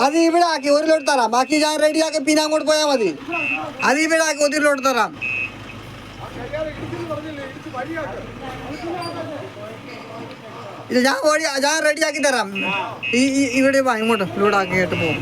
അത് ഇവിടെ ആക്കി ഒരു ലോട്ട് തരാം. ബാക്കി ഞാൻ റെഡിയാക്കി പിന്നെ അങ്ങോട്ട് പോയാൽ മതി. അത് ഇവിടെ ആക്കി ഒരു ലോട്ട് തരാം. ഇത് ഞാൻ റെഡിയാക്കി തരാം. ഇവിടെ ഇങ്ങോട്ട് ലോഡ് ആക്കിയിട്ട് പോകും.